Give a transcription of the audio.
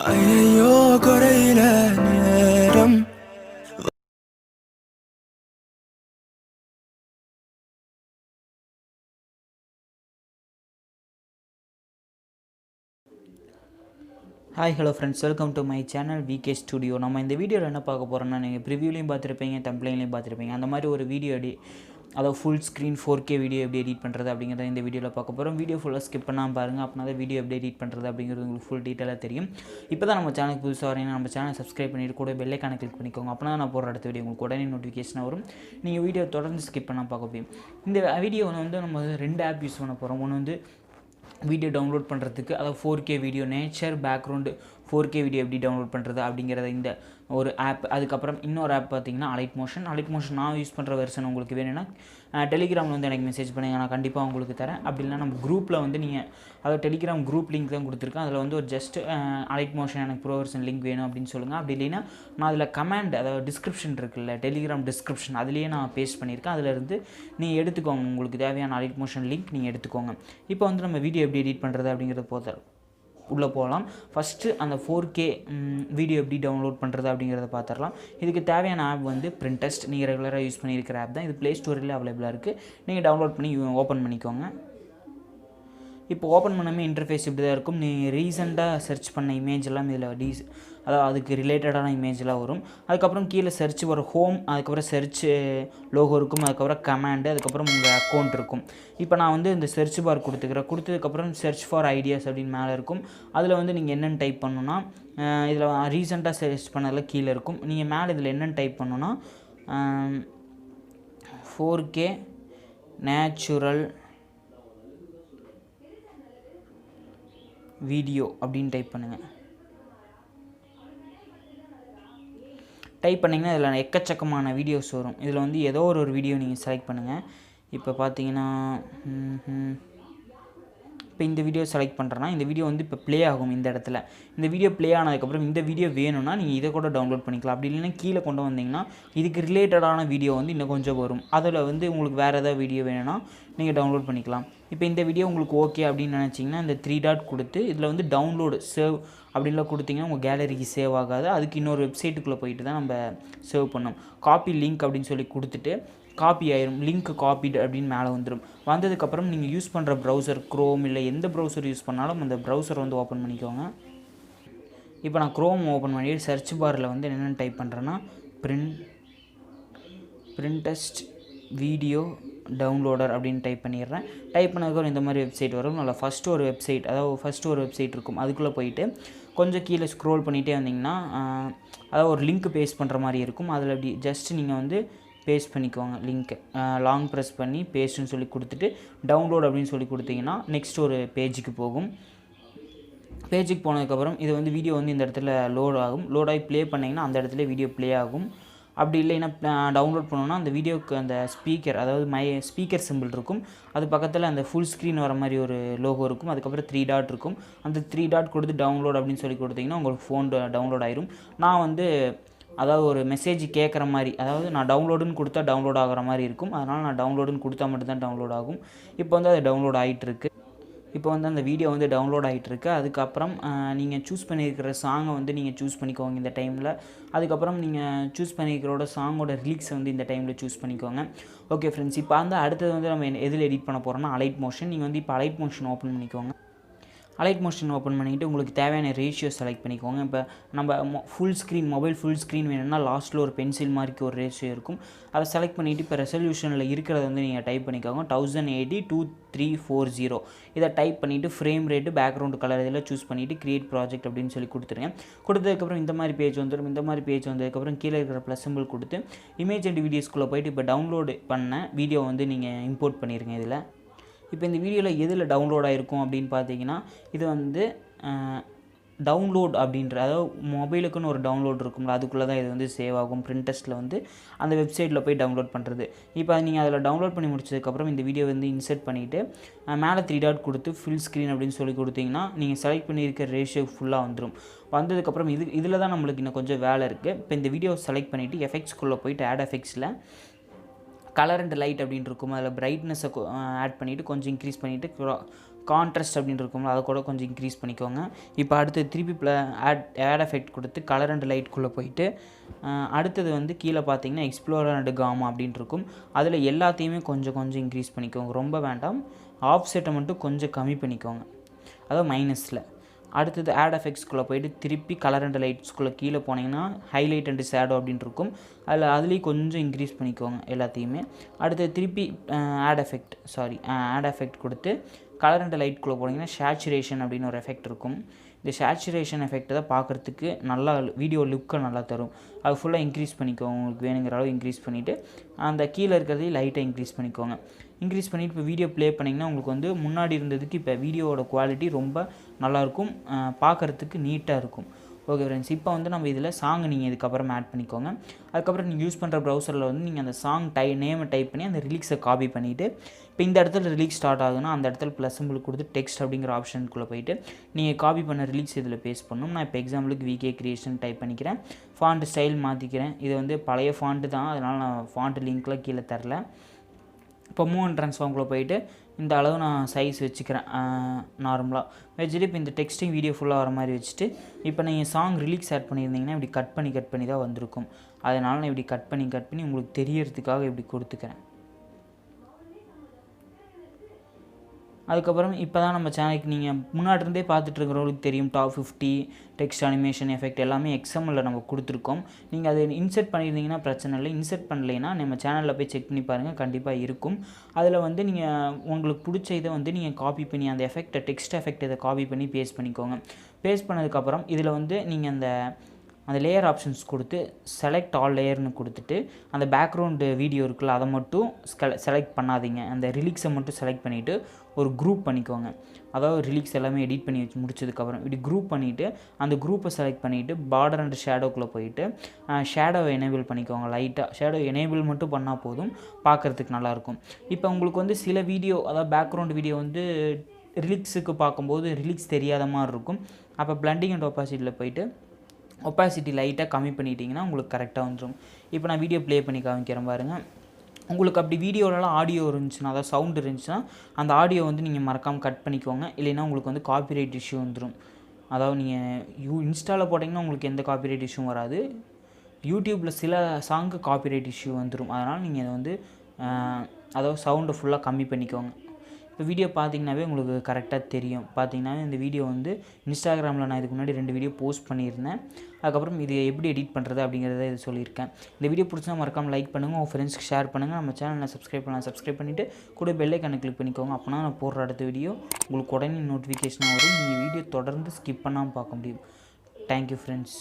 ஐயோ குறையில நேரம். Hi hello friends, welcome to my channel VK studio. நம்ம இந்த வீடியோவில் என்ன பார்க்க போகிறோம்னா, நீங்கள் ப்ரிவியூலையும் பார்த்துருப்பீங்க, தம்ப்ளைன்லையும் பார்த்துருப்பீங்க. அந்த மாதிரி ஒரு வீடியோ அதாவது ஃபுல் ஸ்க்ரீன் 4K வீடியோ எப்படி எடிட் பண்ணுறது அப்படிங்கிறத இந்த வீடியோவில் பார்க்க போகிறோம். வீடியோ ஃபுல்லாக ஸ்கிப் பண்ணாமல் பாருங்கள், அப்படின்னா தான் வீடியோ எப்படி எடிட் பண்ணுறது அப்படிங்கிறது உங்களுக்கு ஃபுல் டீட்டெயிலாக தெரியும். இப்போ தான் நம்ம சேனலுக்கு புதுசாக வரீங்கன்னா நம்ம சேனல் சப்ஸ்கிரைப் பண்ணிட்டு கூட பெல் ஐகானை கிளிக் பண்ணிக்கோங்க. அப்படின்னா நான் போகிற அடுத்த வீடியோ உங்களுக்கு உடனே நோட்டிஃபிகேஷன் வரும். நீங்கள் வீடியோ தொடர்ந்து ஸ்கிப் பண்ணால் பார்க்க முடியும். இந்த வீடியோ வந்து நம்ம 2 ஆப் யூஸ் பண்ண போகிறோம். ஒன்று வந்து வீடியோ டவுன்லோட் பண்ணுறதுக்கு, அதாவது 4K video nature background 4K video எப்படி டவுன்லோட் பண்ணுறது அப்படிங்கிறத இந்த ஒரு ஆப். அதுக்கப்புறம் இன்னொரு ஆப் பார்த்திங்கன்னா அலைட் மோஷன் நான் யூஸ் பண்ணுற வெர்ஷன் உங்களுக்கு வேணும்னா டெலிகிராமில் வந்து எனக்கு மெசேஜ் பண்ணுங்கள், நான் கண்டிப்பாக உங்களுக்கு தரேன். அப்படி இல்லைனா நம்ம குரூப்பில் வந்து நீங்கள் அதாவது டெலிகிராம் குரூப் லிங்க் தான் கொடுத்துருக்கேன். அதில் வந்து ஒரு ஜஸ்ட் அலைட் மோஷன் எனக்கு ப்ரோ வெர்ஷன் லிங்க் வேணும் அப்படின்னு சொல்லுங்கள். அப்படி இல்லைன்னா நான் அதில் கமெண்ட், அதாவது டிஸ்கிரிப்ஷன் இருக்குல்ல, டெலிகிராம் டிஸ்கிரிப்ஷன், அதுலேயே நான் பேஸ்ட் பண்ணியிருக்கேன். அதிலேருந்து நீங்கள் எடுத்துக்கோங்க, உங்களுக்கு தேவையான அலைட் மோஷன் லிங்க் நீங்கள் எடுத்துக்கோங்க. இப்போ வந்து நம்ம வீடியோ எப்படி எடிட் பண்ணுறது அப்படிங்கிறத உள்ளே போகலாம். ஃபஸ்ட்டு அந்த 4K வீடியோ எப்படி டவுன்லோட் பண்ணுறது அப்படிங்கிறத பார்த்துடலாம். இதுக்கு தேவையான ஆப் வந்து பிரிண்டஸ்ட், நீங்கள் ரெகுலராக யூஸ் பண்ணியிருக்கிற ஆப் தான். இது ப்ளே ஸ்டோரில் அவைலபிளாக இருக்குது. நீங்கள் டவுன்லோட் பண்ணி ஓப்பன் பண்ணிக்கோங்க. இப்போ ஓப்பன் பண்ணாமல் இன்டர்ஃபேஸ் இப்படி தான் இருக்கும். நீங்கள் ரீசெண்டாக சர்ச் பண்ண இமேஜ் எல்லாம் இதில் அதாவது அதுக்கு ரிலேட்டடான இமேஜெலாம் வரும். அதுக்கப்புறம் கீழே சர்ச் வர ஹோம், அதுக்கப்புறம் சர்ச் லோகோ இருக்கும், அதுக்கப்புறம் கமாண்டு, அதுக்கப்புறம் உங்கள் அக்கௌண்ட் இருக்கும். இப்போ நான் வந்து இந்த சர்ச் பார் கொடுத்ததுக்கப்புறம் சர்ச் ஃபார் ஐடியாஸ் அப்படின்னு மேலே இருக்கும். அதில் வந்து நீங்கள் என்னென்னு டைப் பண்ணணுன்னா, இதில் ரீசெண்டாக சர்ச் பண்ணதில் கீழே இருக்கும். நீங்கள் மேலே இதில் என்னென்னு டைப் பண்ணணுன்னா 4K நேச்சுரல் வீடியோ அப்படின்னு டைப் பண்ணுங்கள். டைப் பண்ணிங்கன்னா இதில் எக்கச்சக்கமான வீடியோஸ் வரும். இதில் வந்து ஏதோ ஒரு வீடியோ நீங்கள் செலக்ட் பண்ணுங்கள். இப்போ பார்த்தீங்கன்னா இப்போ இந்த வீடியோ செலக்ட் பண்ணுறேன்னா இந்த வீடியோ வந்து இப்போ ப்ளே ஆகும். இந்த இடத்துல இந்த வீடியோ ப்ளே ஆனதுக்கப்புறம் இந்த வீடியோ வேணும்னா நீங்கள் இதை கூட டவுன்லோட் பண்ணிக்கலாம். அப்படி இல்லைன்னா கீழே கொண்டு வந்தீங்கன்னா இதுக்கு ரிலேட்டடான வீடியோ வந்து இன்னும் கொஞ்சம் வரும். அதில் வந்து உங்களுக்கு வேறு ஏதாவது வீடியோ வேணும்னா நீங்கள் டவுன்லோட் பண்ணிக்கலாம். இப்போ இந்த வீடியோ உங்களுக்கு ஓகே அப்படின்னு நினச்சிங்கன்னா இந்த 3 டாட் கொடுத்து இதில் வந்து டவுன்லோடு சேவ் அப்படின்லாம் கொடுத்தீங்கன்னா உங்கள் கேலரிக்கு சேவ் ஆகாது. அதுக்கு இன்னொரு வெப்சைட்டுக்குள்ளே போயிட்டு தான் நம்ம சேவ் பண்ணோம். காப்பி லிங்க் அப்படின்னு சொல்லி கொடுத்துட்டு காப்பி ஆயிரும். லிங்க் காப்பிடு அப்படின்னு மேலே வந்துடும். வந்ததுக்கப்புறம் நீங்கள் யூஸ் பண்ணுற ப்ரௌசர் க்ரோம் இல்லை எந்த ப்ரௌசர் யூஸ் பண்ணாலும் அந்த ப்ரௌசரை வந்து ஓப்பன் பண்ணிக்கோங்க. இப்போ நான் க்ரோம் ஓப்பன் பண்ணிவிட்டு சர்ச் பாரில் வந்து என்னென்னு டைப் பண்ணுறேன்னா பிரிண்டஸ்ட் வீடியோ டவுன்லோடர் அப்படின்னு டைப் பண்ணிடுறேன். டைப் பண்ணதுக்கப்புறம் இந்த மாதிரி வெப்சைட் வரும். நல்லா ஃபஸ்ட்டு ஒரு வெப்சைட் இருக்கும். அதுக்குள்ளே போயிட்டு கொஞ்சம் கீழே ஸ்க்ரோல் பண்ணிகிட்டே வந்தீங்கன்னா அதாவது ஒரு லிங்க் பேஸ்ட் பண்ணுற மாதிரி இருக்கும். அதில் அப்படி ஜஸ்ட் நீங்கள் வந்து பேஸ்ட் பண்ணிக்கோங்க. லிங்க்கை லாங் ப்ரெஸ் பண்ணி பேஸ்ட்டுன்னு சொல்லி கொடுத்துட்டு டவுன்லோட் அப்படின்னு சொல்லி கொடுத்தீங்கன்னா நெக்ஸ்ட் ஒரு பேஜுக்கு போகும். பேஜுக்கு போனதுக்கப்புறம் இது வந்து வீடியோ வந்து இந்த இடத்துல லோட் ஆகும். லோடாகி ப்ளே பண்ணிங்கன்னா அந்த இடத்துல வீடியோ ப்ளே ஆகும். அப்படி இல்லைன்னா டவுன்லோட் பண்ணோன்னா அந்த வீடியோக்கு அந்த ஸ்பீக்கர், அதாவது ஸ்பீக்கர் சிம்பிள் இருக்கும். அது பக்கத்தில் அந்த ஃபுல் ஸ்க்ரீன் வர மாதிரி ஒரு லோகோ இருக்கும். அதுக்கப்புறம் 3 டாட் இருக்கும். அந்த 3 டாட் கொடுத்து டவுன்லோட் அப்படின்னு சொல்லி கொடுத்தீங்கன்னா உங்களுக்கு ஃபோன் டவுன்லோட் ஆயிரும். நான் வந்து அதாவது ஒரு மெசேஜ் கேட்குற மாதிரி, அதாவது நான் டவுன்லோடுன்னு கொடுத்தா டவுன்லோட் ஆகிற மாதிரி இருக்கும். அதனால் நான் டவுன்லோடுன்னு கொடுத்தா மட்டும்தான் டவுன்லோட் ஆகும். இப்போ வந்து அது டவுன்லோட் ஆகிட்டுருக்கு. இப்போ வந்து அந்த வீடியோ வந்து டவுன்லோட் ஆகிட்டுருக்கு. அதுக்கப்புறம் நீங்கள் சூஸ் பண்ணியிருக்கிற சாங்கை வந்து நீங்கள் சூஸ் பண்ணிக்கோங்க இந்த டைமில். அதுக்கப்புறம் நீங்கள் சூஸ் பண்ணியிருக்கிறோட சாங்கோட ரிலீக்ஸை வந்து இந்த டைமில் சூஸ் பண்ணிக்கோங்க. ஓகே ஃப்ரெண்ட்ஸ், இப்போ வந்து அடுத்தது வந்து நம்ம எதில் எடிட் பண்ண போகிறோம்னா அலைட் மோஷன். நீங்கள் வந்து இப்போ அலைட் மோஷன் ஓப்பன் பண்ணிக்கோங்க. அலைட் மோஷன் ஓப்பன் பண்ணிவிட்டு உங்களுக்கு தேவையான ரேஷியோ செலக்ட் பண்ணிக்கோங்க. இப்போ நம்ம மொபைல் ஃபுல் ஸ்க்ரீன் வேணும்னா லாஸ்ட்டில் ஒரு பென்சில் மார்க்கு ஒரு ரேஷியோ இருக்கும். அதை செலக்ட் பண்ணிவிட்டு இப்போ ரெசல்யூஷனில் இருக்கிறத வந்து நீங்கள் டைப் பண்ணிக்கோங்க. 1080x2340 இதை டைப் பண்ணிவிட்டு ஃப்ரேம் ரேட்டு, பேக்ரவுண்டு கலர் இதெல்லாம் சூஸ் பண்ணிவிட்டு கிரியேட் ப்ராஜெக்ட் அப்படின்னு சொல்லி கொடுத்துருங்க. கொடுத்ததுக்கப்புறம் இந்த மாதிரி பேஜ் வந்துடும். இந்த மாதிரி பேஜ் வந்ததுக்கப்புறம் கீழே இருக்கிற ப்ளஸ் சிம்பிள் கொடுத்து இமேஜ் அண்ட் வீடியோஸ்குள்ளே போய்ட்டு இப்போ டவுன்லோடு பண்ண வீடியோ வந்து நீங்கள் இம்போர்ட் பண்ணிடுங்க. இதில் இப்போ இந்த வீடியோவில் எதில் டவுன்லோட் ஆகிருக்கும் அப்படின்னு பார்த்தீங்கன்னா இது வந்து டவுன்லோட் அப்படின்ற, அதாவது மொபைலுக்குன்னு ஒரு டவுன்லோட் இருக்கும்ல, அதுக்குள்ளே தான் இது வந்து சேவ் ஆகும். பிரிண்டஸ்ட்டில் வந்து அந்த வெப்சைட்டில் போய் டவுன்லோட் பண்ணுறது. இப்போ நீங்கள் அதில் டவுன்லோட் பண்ணி முடிச்சதுக்கப்புறம் இந்த வீடியோ வந்து இன்சர்ட் பண்ணிவிட்டு மேலே 3 டாட் கொடுத்து ஃபுல் ஸ்க்ரீன் அப்படின்னு சொல்லி கொடுத்தீங்கன்னா நீங்கள் செலக்ட் பண்ணியிருக்க ரேஷியோ ஃபுல்லாக வந்துடும். வந்ததுக்கப்புறம் இதில் தான் நம்மளுக்கு இன்னும் கொஞ்சம் வேலை இருக்குது. இப்போ இந்த வீடியோ செலக்ட் பண்ணிவிட்டு எஃபெக்ட்ஸ்குள்ளே போயிட்டு ஆட் எஃபெக்ட்ஸில் கலர் அண்ட் லைட் அப்படின்னு இருக்கும். அதில் பிரைட்னஸை ஆட் பண்ணிவிட்டு கொஞ்சம் இன்க்ரீஸ் பண்ணிவிட்டு கான்ட்ராஸ்ட் அப்படின்னு இருக்கும்ல அதை கூட கொஞ்சம் இன்க்ரீஸ் பண்ணிக்கோங்க. இப்போ அடுத்து திருப்பி ஆட் எஃபெக்ட் கொடுத்து கலர் அண்ட் லைட்குள்ளே போயிட்டு அடுத்தது வந்து கீழே பார்த்தீங்கன்னா எக்ஸ்ப்ளோரர் அண்ட் காமா அப்படின்ட்டு இருக்கும். அதில் எல்லாத்தையுமே கொஞ்சம் கொஞ்சம் இன்க்ரீஸ் பண்ணிக்கோங்க, ரொம்ப வேண்டாம். ஆஃப்செட்டை மட்டும் கொஞ்சம் கம்மி பண்ணிக்கோங்க, அதாவது மைனஸில். அடுத்தது ஆட் எஃபெக்ட்ஸ்குள்ளே போய்ட்டு திருப்பி கலர் அண்ட் லைட்ஸ்குள்ளே கீழே போனீங்கன்னா ஹைலைட் அண்ட் ஷேடோ அப்படின்னு இருக்கும். அதுலேயும் கொஞ்சம் இன்க்ரீஸ் பண்ணிக்கோங்க எல்லாத்தையுமே. அடுத்தது திருப்பி ஆட் எஃபெக்ட் கொடுத்து கலர் அண்ட் லைட்குள்ளே போனீங்கன்னா சேச்சுரேஷன் அப்படின்னு ஒரு எஃபெக்ட் இருக்கும். இந்த சேச்சுரேஷன் எஃபெக்ட் தான் பார்க்குறதுக்கு நல்லா வீடியோ லுக்கை நல்லா தரும். அது ஃபுல்லாக இன்க்ரீஸ் பண்ணிக்கோங்க, உங்களுக்கு வேணுங்கிற அளவு இன்க்ரீஸ் பண்ணிவிட்டு அந்த கீழே இருக்கிறதையும் லைட்டாக இன்க்ரீஸ் பண்ணிக்கோங்க. இன்க்ரீஸ் பண்ணிவிட்டு இப்போ வீடியோ ப்ளே பண்ணிங்கன்னா உங்களுக்கு வந்து முன்னாடி இருந்ததுக்கு இப்போ வீடியோவோட குவாலிட்டி ரொம்ப நல்லாயிருக்கும், பார்க்குறதுக்கு நீட்டாக இருக்கும். ஓகே ஃப்ரெண்ட்ஸ், இப்போ வந்து நம்ம இதில் சாங் நீங்கள் இதுக்கப்புறம் ஆட் பண்ணிக்கோங்க. அதுக்கப்புறம் நீங்கள் யூஸ் பண்ணுற ப்ரௌசரில் வந்து நீங்கள் அந்த சாங் நேமை டைப் பண்ணி அந்த ரிலீக்ஸை காப்பி பண்ணிவிட்டு இப்போ இந்த இடத்துல ரிலீக்ஸ் ஸ்டார்ட் ஆகுதுன்னா அந்த இடத்துல ப்ளஸ் சிம்பிள் கொடுத்து டெக்ஸ்ட் அப்படிங்கிற ஆப்ஷனுக்குள்ளே போயிட்டு நீங்கள் காப்பி பண்ண ரிலீக்ஸ் இதில் பேஸ்ட் பண்ணணும். நான் இப்போ எக்ஸாம்பிளுக்கு விகே கிரியேஷன் டைப் பண்ணிக்கிறேன். ஃபாண்ட் ஸ்டைல் மாற்றிக்கிறேன். இது வந்து பழைய ஃபாண்ட்டு தான், அதனால் நான் ஃபாண்ட் லிங்க்கில் கீழே தரல. இப்போ மூவ் அண்ட் ட்ரான்ஸ்ஃபார்ம்குள்ளே போயிட்டு இந்த அளவு நான் சைஸ் வச்சுக்கிறேன் நார்மலாக வச்சுட்டு இப்போ இந்த டெக்ஸ்டிங் வீடியோ ஃபுல்லாக வர மாதிரி வச்சுட்டு இப்போ நீங்கள் சாங் ரிலீக்ஸ் ஆட் பண்ணியிருந்தீங்கன்னா இப்படி கட் பண்ணி தான் வந்திருக்கும். அதனால் நான் இப்படி கட் பண்ணி உங்களுக்கு தெரியறதுக்காக இப்படி கொடுத்துக்கிறேன். அதுக்கப்புறம் இப்போ தான் நம்ம சேனலுக்கு நீங்கள் முன்னாடி இருந்தே பார்த்துட்ருக்கிறவங்களுக்கு தெரியும், டாப் 50 டெக்ஸ்ட் அனிமேஷன் எஃபெக்ட் எல்லாமே எக்ஸ்எம்எல்ல நம்ம கொடுத்துருக்கோம். நீங்கள் அதை இன்சர்ட் பண்ணியிருந்தீங்கன்னா பிரச்சனை இல்லை, இன்சர்ட் பண்ணலைன்னா நம்ம சேனலில் போய் செக் பண்ணி பாருங்கள், கண்டிப்பாக இருக்கும். அதில் வந்து நீங்கள் உங்களுக்கு பிடிச்ச இதை வந்து நீங்கள் காப்பி பண்ணி அந்த எஃபெக்டை டெக்ஸ்ட் எஃபெக்ட் இதை காப்பி பண்ணி பேஸ்ட் பண்ணிக்கோங்க. பேஸ்ட் பண்ணதுக்கப்புறம் இதில் வந்து நீங்கள் அந்த லேயர் ஆப்ஷன்ஸ் கொடுத்து செலக்ட் ஆல் லேயர்னு கொடுத்துட்டு அந்த பேக்ரவுண்டு வீடியோ இருக்குல்ல அதை மட்டும் செலக்ட் பண்ணாதீங்க, அந்த ரிலீக்ஸை மட்டும் செலக்ட் பண்ணிவிட்டு ஒரு குரூப் பண்ணிக்கோங்க. அதாவது ரிலீக்ஸ் எல்லாமே எடிட் பண்ணி வச்சு முடிச்சதுக்கப்புறம் இப்படி குரூப் பண்ணிவிட்டு அந்த குரூப்பை செலக்ட் பண்ணிவிட்டு பார்டர் அண்ட் ஷேடோக்குள்ளே போயிட்டு ஷேடோவை எனேபிள் பண்ணிக்கோங்க. லைட்டாக ஷேடோ எனேபிள் மட்டும் பண்ணால் போதும், பார்க்குறதுக்கு நல்லாயிருக்கும். இப்போ உங்களுக்கு வந்து சில வீடியோ அதாவது பேக்ரவுண்ட் வீடியோ வந்து ரிலீக்ஸுக்கு பார்க்கும்போது ரிலீக்ஸ் தெரியாத மாதிரி இருக்கும். அப்போ பிளண்டிங் அண்ட் ஒப்பாசிட்டியில் போயிட்டு ஒப்பாசிட்டி லைட்டாக கம்மி பண்ணிட்டீங்கன்னா உங்களுக்கு கரெக்டாக வந்துடும். இப்போ நான் வீடியோ ப்ளே பண்ணி காமிக்கிறேன் பாருங்கள். உங்களுக்கு அப்படி வீடியோலலாம் ஆடியோ இருந்துச்சுன்னா அதாவது சவுண்ட் இருந்துச்சுன்னா அந்த ஆடியோ வந்து நீங்கள் மறக்காமல் கட் பண்ணிக்கோங்க, இல்லைன்னா உங்களுக்கு வந்து காப்பிரைட் இஷ்யூ வந்துடும். அதாவது நீங்கள் இன்ஸ்டாவில் போட்டிங்கன்னா உங்களுக்கு எந்த காப்பிரைட் இஷ்யூ வராது, யூடியூப்பில் சில சாங்கு காப்பிரைட் இஷ்யூ வந்துடும். அதனால் நீங்கள் அதை வந்து அதாவது சவுண்டை ஃபுல்லாக கம்மி பண்ணிக்கோங்க. இப்போ வீடியோ பார்த்திங்கனாவே உங்களுக்கு கரெக்டாக தெரியும். பார்த்திங்கனாவே இந்த வீடியோ வந்து இன்ஸ்டாகிராமில் நான் இதுக்கு முன்னாடி 2 வீடியோ போஸ்ட் பண்ணியிருந்தேன். அதுக்கப்புறம் இது எப்படி எடிட் பண்ணுறது அப்படிங்கிறத இது சொல்லியிருக்கேன். இந்த வீடியோ பிடிச்சா மறக்காமல் லைக் பண்ணுங்கள், உங்கள் ஃப்ரெண்ட்ஸ்க்கு ஷேர் பண்ணுங்கள். நம்ம சேனலை சப்ஸ்கிரைப் பண்ணிவிட்டு கூட பெல் ஐகானை கிளிக் பண்ணிக்கோங்க. அப்போனா நான் போடுற அடுத்த வீடியோ உங்களுக்கு உடனே நோட்டிஃபிகேஷனாக வரும். நீங்கள் வீடியோ தொடர்ந்து ஸ்கிப் பண்ணாமல் பார்க்க முடியும். Thank you friends.